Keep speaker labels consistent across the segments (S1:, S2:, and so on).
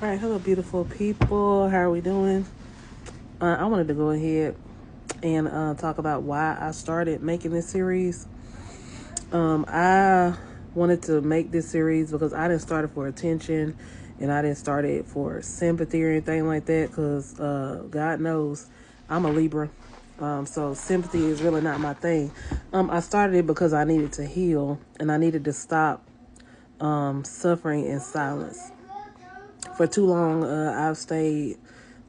S1: All right, hello, beautiful people. How are we doing? I wanted to go ahead and talk about why I started making this series. I wanted to make this series because I didn't start it for attention and I didn't start it for sympathy or anything like that because God knows I'm a Libra. So sympathy is really not my thing. I started it because I needed to heal and I needed to stop suffering in silence. For too long, I've stayed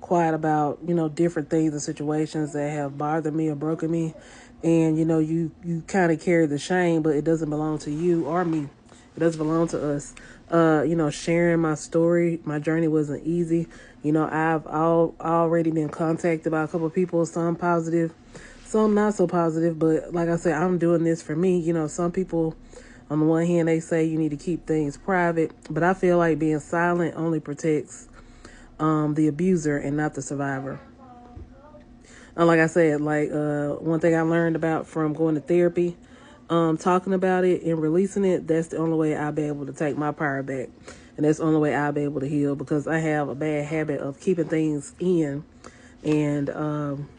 S1: quiet about, different things and situations that have bothered me or broken me. And, you kind of carry the shame, but it doesn't belong to you or me. It doesn't belong to us. Sharing my story, my journey wasn't easy. I've already been contacted by a couple of people, some positive, some not so positive. But like I said, I'm doing this for me. Some people, on the one hand, they say you need to keep things private, but I feel like being silent only protects the abuser and not the survivor. And like I said, one thing I learned about from going to therapy, talking about it and releasing it, that's the only way I'll be able to take my power back. And that's the only way I'll be able to heal because I have a bad habit of keeping things in. And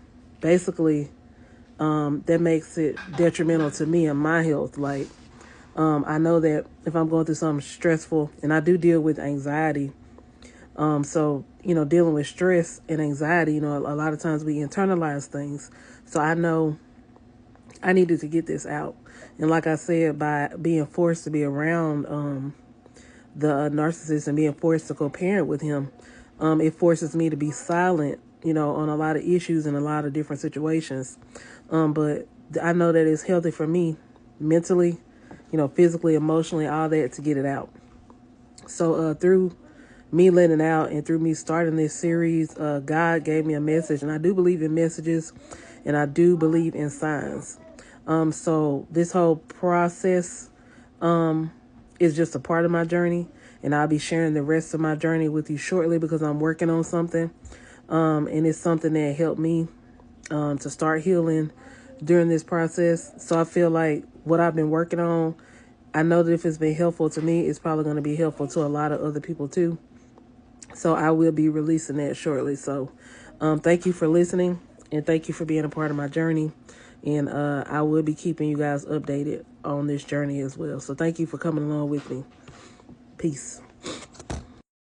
S1: basically, that makes it detrimental to me and my health. I know that if I'm going through something stressful, and I do deal with anxiety, dealing with stress and anxiety, a lot of times we internalize things. So I know I needed to get this out. And like I said, by being forced to be around the narcissist and being forced to co-parent with him, it forces me to be silent, on a lot of issues and a lot of different situations. But I know that it's healthy for me mentally, physically, emotionally, all that, to get it out. So through me letting it out and through me starting this series, God gave me a message. And I do believe in messages and I do believe in signs. So this whole process is just a part of my journey. And I'll be sharing the rest of my journey with you shortly because I'm working on something. And it's something that helped me to start healing during this process. So I feel like what I've been working on, I know that if it's been helpful to me, it's probably going to be helpful to a lot of other people too. So I will be releasing that shortly. So thank you for listening and thank you for being a part of my journey. And I will be keeping you guys updated on this journey as well. So thank you for coming along with me. Peace.